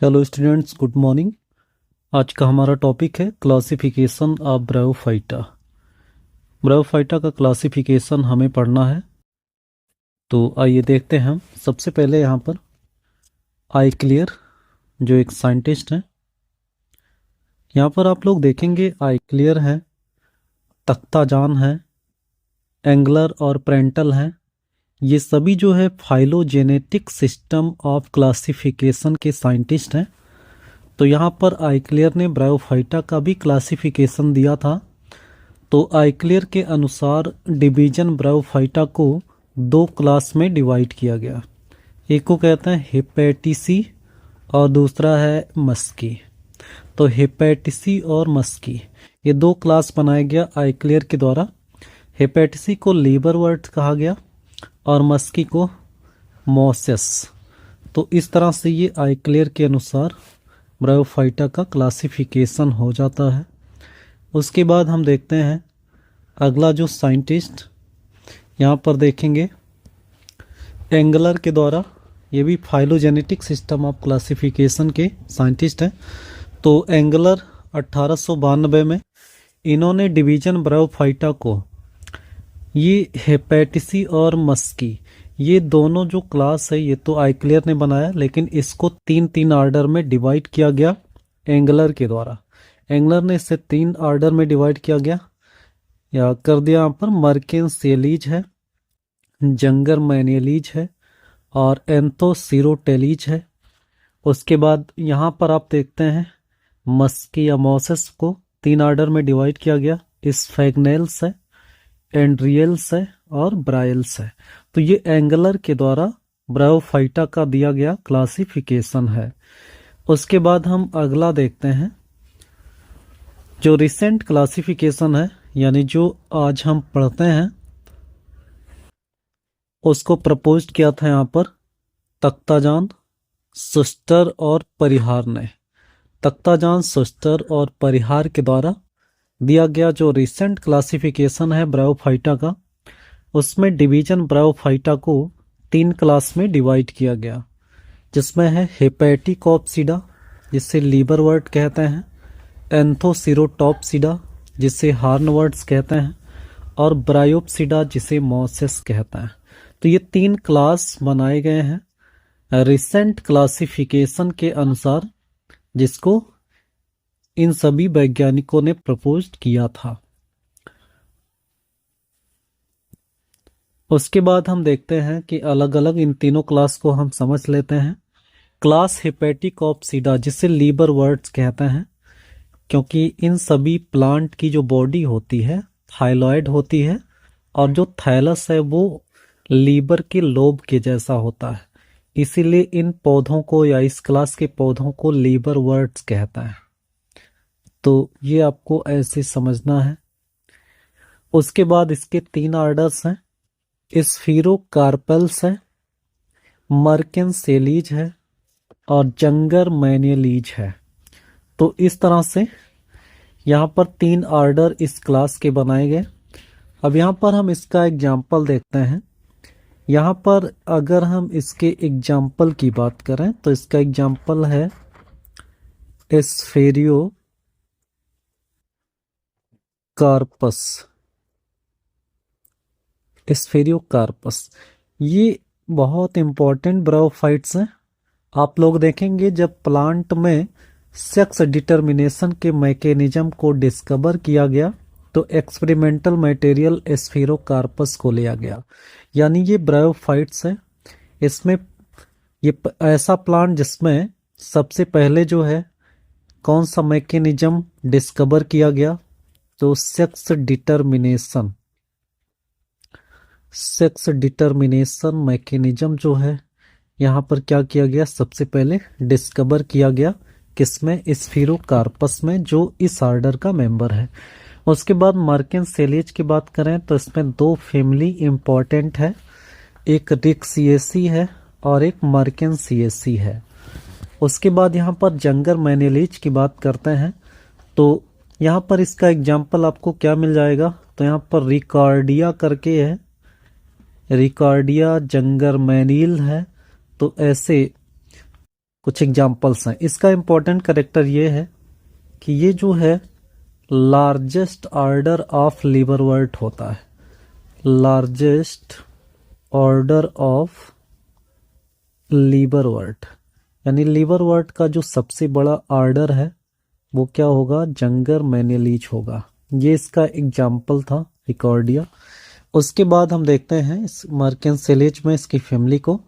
Hello students, good morning. आज का हमारा टॉपिक है क्लासिफिकेशन ऑफ ब्रायोफाइटा। ब्रायोफाइटा का क्लासिफिकेशन हमें पढ़ना है, तो आइए देखते हैं हम। सबसे पहले यहाँ पर आई क्लियर जो एक साइंटिस्ट हैं, यहाँ पर आप लोग देखेंगे आई क्लियर है, तख्ताजान है, एंगलर और प्रेंटल हैं। ये सभी जो है फाइलोजेनेटिक सिस्टम ऑफ क्लासिफिकेशन के साइंटिस्ट हैं। तो यहाँ पर आई क्लियर ने ब्रायोफाइटा का भी क्लासिफिकेशन दिया था। तो आई क्लियर के अनुसार डिवीजन ब्रायोफाइटा को दो क्लास में डिवाइड किया गया। एक को कहते हैं हेपेटिसी और दूसरा है मस्की। तो हेपेटिसी और मस्की ये दो क्लास बनाया गया आई क्लियर के द्वारा। हेपेटिसी को लीवरवर्ट कहा गया और मस्की को मॉसेस। तो इस तरह से ये आई क्लियर के अनुसार ब्रायोफाइटा का क्लासिफिकेशन हो जाता है। उसके बाद हम देखते हैं अगला जो साइंटिस्ट यहाँ पर देखेंगे एंगलर के द्वारा। ये भी फाइलोजेनेटिक सिस्टम ऑफ क्लासिफिकेशन के साइंटिस्ट हैं। तो एंगलर 1892 में इन्होंने डिवीजन ब्रायोफाइटा को, ये हेपेटिसी और मस्की, ये दोनों जो क्लास है ये तो आई क्लियर ने बनाया, लेकिन इसको तीन तीन ऑर्डर में डिवाइड किया गया एंगलर के द्वारा। एंगलर ने इसे तीन ऑर्डर में डिवाइड किया गया या कर दिया। यहाँ पर मर्केंसेलीज है, जंगर मैनियलीज है और एंथोसिरोटेलीज है। उसके बाद यहाँ पर आप देखते हैं मस्की या मॉसेस को तीन ऑर्डर में डिवाइड किया गया। स्फैग्नेल्स है, एंड्रियल्स है और ब्रायल्स है। तो ये एंगलर के द्वारा ब्रायोफाइटा का दिया गया क्लासिफिकेशन है। उसके बाद हम अगला देखते हैं जो रिसेंट क्लासिफिकेशन है, यानी जो आज हम पढ़ते हैं, उसको प्रपोज किया था यहाँ पर तख्ताजान, सुस्टर और परिहार ने। तख्ताजान, सुस्टर और परिहार के द्वारा दिया गया जो रिसेंट क्लासिफिकेशन है ब्रायोफाइटा का, उसमें डिवीजन ब्रायोफाइटा को तीन क्लास में डिवाइड किया गया, जिसमें है हेपेटिकोप्सिडा जिसे लीवरवर्ट कहते हैं, एंथोसिरोटॉप्सिडा जिसे हार्नवर्ट्स कहते हैं और ब्रायोप्सिडा जिसे मॉसेस कहते हैं। तो ये तीन क्लास बनाए गए हैं रिसेंट क्लासिफिकेशन के अनुसार, जिसको इन सभी वैज्ञानिकों ने प्रपोज किया था। उसके बाद हम देखते हैं कि अलग अलग इन तीनों क्लास को हम समझ लेते हैं। क्लास हेपेटिकोप्सिडा जिसे लीवरवर्ट्स कहते हैं, क्योंकि इन सभी प्लांट की जो बॉडी होती है थाइलॉइड होती है और जो थैलस है वो लीवर के लोब के जैसा होता है, इसीलिए इन पौधों को या इस क्लास के पौधों को लीवरवर्ट्स कहता है। तो ये आपको ऐसे समझना है। उसके बाद इसके तीन ऑर्डर्स हैं, स्फीरोकार्पल्स है, मर्केंसेलीज है और जंगर मैनियलीज है। तो इस तरह से यहाँ पर तीन ऑर्डर इस क्लास के बनाए गए। अब यहाँ पर हम इसका एग्जाम्पल देखते हैं। यहाँ पर अगर हम इसके एग्जाम्पल की बात करें तो इसका एग्जाम्पल है स्फेरियोकार्पस। स्फेरियोकार्पस ये बहुत इंपॉर्टेंट ब्रायोफाइट्स हैं। आप लोग देखेंगे जब प्लांट में सेक्स डिटर्मिनेशन के मैकेनिज्म को डिस्कवर किया गया तो एक्सपेरिमेंटल मटेरियल स्फेरोकार्पस को लिया गया, यानी ये ब्रायोफाइट्स है। इसमें ये ऐसा प्लांट जिसमें सबसे पहले जो है कौन सा मैकेनिज्म डिस्कवर किया गया, तो सेक्स डिटर्मिनेशन मैकेनिज्म जो है यहाँ पर क्या किया गया, सबसे पहले डिस्कवर किया गया किसमें, स्फीरोकार्पस में, जो इस ऑर्डर का मेंबर है। उसके बाद मर्केंसेलीज की बात करें तो इसमें दो फैमिली इंपॉर्टेंट है, एक रिक्सिएसी है और एक मर्केंसिएसी है। उसके बाद यहाँ पर जंगर मैनियलीज की बात करते हैं तो यहाँ पर इसका एग्जाम्पल आपको क्या मिल जाएगा, तो यहाँ पर रिकॉर्डिया करके है, रिकॉर्डिया जंगर मैनियल है। तो ऐसे कुछ एग्जाम्पल्स हैं। इसका इम्पोर्टेंट करेक्टर ये है कि ये जो है लार्जेस्ट ऑर्डर ऑफ लिवरवर्ट होता है। लार्जेस्ट ऑर्डर ऑफ लिवरवर्ट, यानी लिवरवर्ट का जो सबसे बड़ा ऑर्डर है वो क्या होगा, जंगर मैनेलीज होगा। ये इसका एग्जाम्पल था रिकॉर्डिया। उसके बाद हम देखते हैं इस मर्केंसेलेज में इसकी फैमिली को।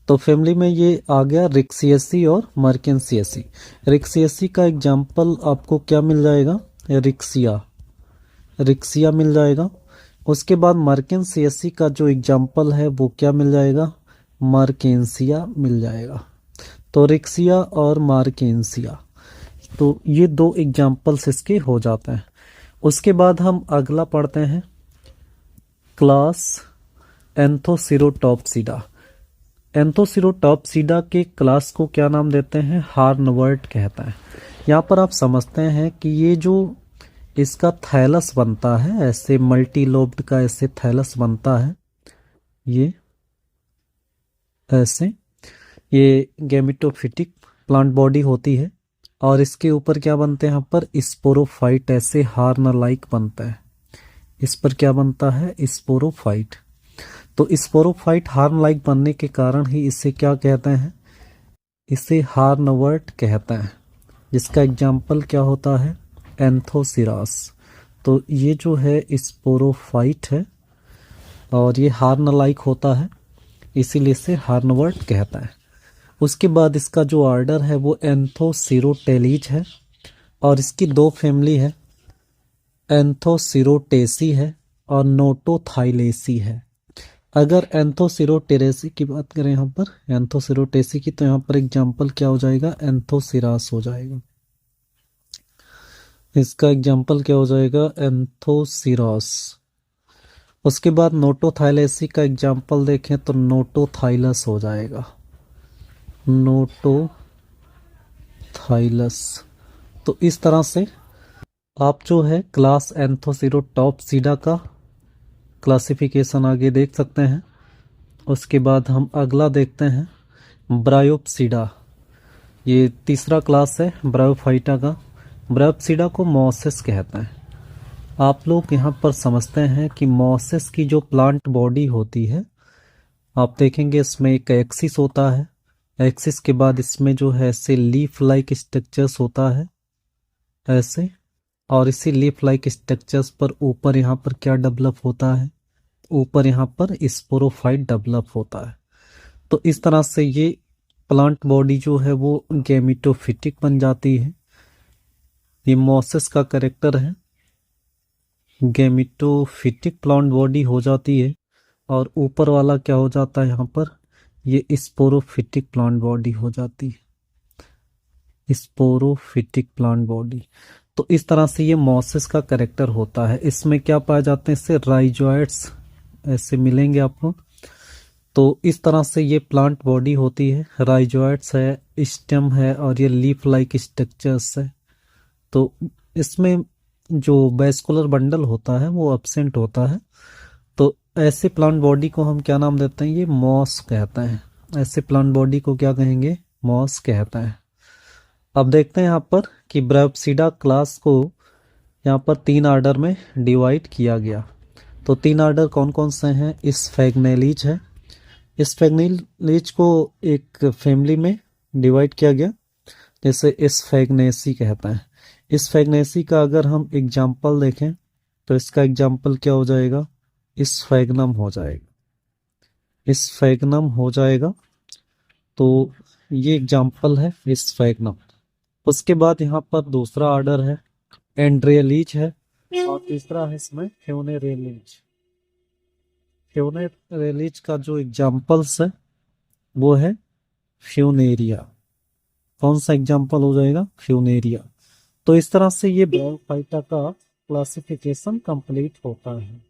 तो फैमिली में ये आ गया रिक्सियसी और मर्केंसियसी। रिक्सियसी का एग्जाम्पल आपको क्या मिल जाएगा, रिक्सिया, रिक्सिया मिल जाएगा। उसके बाद मर्केंसियसी का जो एग्जाम्पल है वो क्या मिल जाएगा, मार्केंसिया मिल जाएगा। तो रिक्सिया और मार्केंसिया, तो ये दो एग्जाम्पल्स इसके हो जाते हैं। उसके बाद हम अगला पढ़ते हैं क्लास एंथोसिरोटॉप्सिडा। एंथोसिरोटॉप्सिडा के क्लास को क्या नाम देते हैं, हार्नवर्ट कहते हैं। यहाँ पर आप समझते हैं कि ये जो इसका थैलस बनता है, ऐसे मल्टी लोब्ड का ऐसे थैलस बनता है, ये ऐसे, ये गैमेटोफिटिक प्लांट बॉडी होती है और इसके ऊपर क्या बनते हैं, यहाँ पर स्पोरोफाइट ऐसे हार्न लाइक बनता है। इस पर क्या बनता है, स्पोरोफाइट। तो स्पोरोफाइट हार्न लाइक बनने के कारण ही इसे क्या कहते हैं, इसे हार्नवर्ट कहते हैं, जिसका एग्जाम्पल क्या होता है, एंथोसिरास। तो ये जो है स्पोरोफाइट है और ये हार्न लाइक होता है, इसीलिए इसे हार्नवर्ट कहता है। उसके बाद इसका जो ऑर्डर है वो एंथोसिरोटेलीज है और इसकी दो फैमिली है, एंथोसिरोटेसी है और नोटोथाइलेसी है। अगर एंथोसिरोटेरेसी की बात करें यहाँ पर, एंथोसिरोटेसी की, तो यहाँ पर एग्जाम्पल क्या हो जाएगा, एंथोसिरास हो जाएगा। इसका एग्जाम्पल क्या हो जाएगा, एंथोसिरास। उसके बाद नोटोथाइलेसी का एग्जाम्पल देखें तो नोटोथाइलस हो जाएगा, नोटोथाइलस। तो इस तरह से आप जो है क्लास एंथोसिरोटॉप्सिडा का क्लासिफिकेशन आगे देख सकते हैं। उसके बाद हम अगला देखते हैं ब्रायोप्सिडा। ये तीसरा क्लास है ब्रायोफाइटा का। ब्रायोप्सिडा को मॉसेस कहते हैं। आप लोग यहाँ पर समझते हैं कि मॉसेस की जो प्लांट बॉडी होती है, आप देखेंगे इसमें एक एक्सिस होता है, एक्सिस के बाद इसमें जो है ऐसे लीफ लाइक स्ट्रक्चर्स होता है ऐसे, और इसी लीफ लाइक स्ट्रक्चर्स पर ऊपर यहाँ पर क्या डेवलप होता है, ऊपर यहाँ पर स्पोरोफाइट डेवलप होता है। तो इस तरह से ये प्लांट बॉडी जो है वो गैमेटोफिटिक बन जाती है। ये मॉसेस का कैरेक्टर है, गैमेटोफिटिक प्लांट बॉडी हो जाती है और ऊपर वाला क्या हो जाता है, यहाँ पर ये स्पोरोफिटिक प्लांट बॉडी हो जाती है, स्पोरोफिटिक प्लांट बॉडी। तो इस तरह से ये मॉसेस का कैरेक्टर होता है। इसमें क्या पाए जाते हैं, इससे राइजोइड्स ऐसे मिलेंगे आपको। तो इस तरह से ये प्लांट बॉडी होती है, राइजोइड्स है, स्टेम है और ये लीफ लाइक स्ट्रक्चर्स है। तो इसमें जो वेस्कुलर बंडल होता है वो एब्सेंट होता है। तो ऐसे प्लांट बॉडी को हम क्या नाम देते हैं, ये मॉस कहते हैं। ऐसे प्लांट बॉडी को क्या कहेंगे, मॉस कहते हैं। अब देखते हैं यहाँ पर कि ब्रायोप्सिडा क्लास को यहाँ पर 3 ऑर्डर में डिवाइड किया गया। तो 3 ऑर्डर कौन कौन से हैं, स्फैग्नेलीज है। स्फैग्नेलीज को एक फैमिली में डिवाइड किया गया, जैसे स्फैग्नेसी कहते हैं। स्फैग्नेसी का अगर हम एग्जाम्पल देखें तो इसका एग्जाम्पल क्या हो जाएगा, स्फैग्नम हो जाएगा, स्फैग्नम हो जाएगा। तो ये एग्जाम्पल है स्फैग्नम। उसके बाद यहाँ पर दूसरा ऑर्डर है एंड्रियलीज है और तीसरा है इसमें फ्यूनेरेलीज। फ्यूनेरेलीज का जो एग्जाम्पल्स है वो है फ्यूनेरिया। कौन सा एग्जाम्पल हो जाएगा, फ्यूनेरिया। तो इस तरह से ये ब्रायोफाइटा का क्लासिफिकेशन कंप्लीट होता है।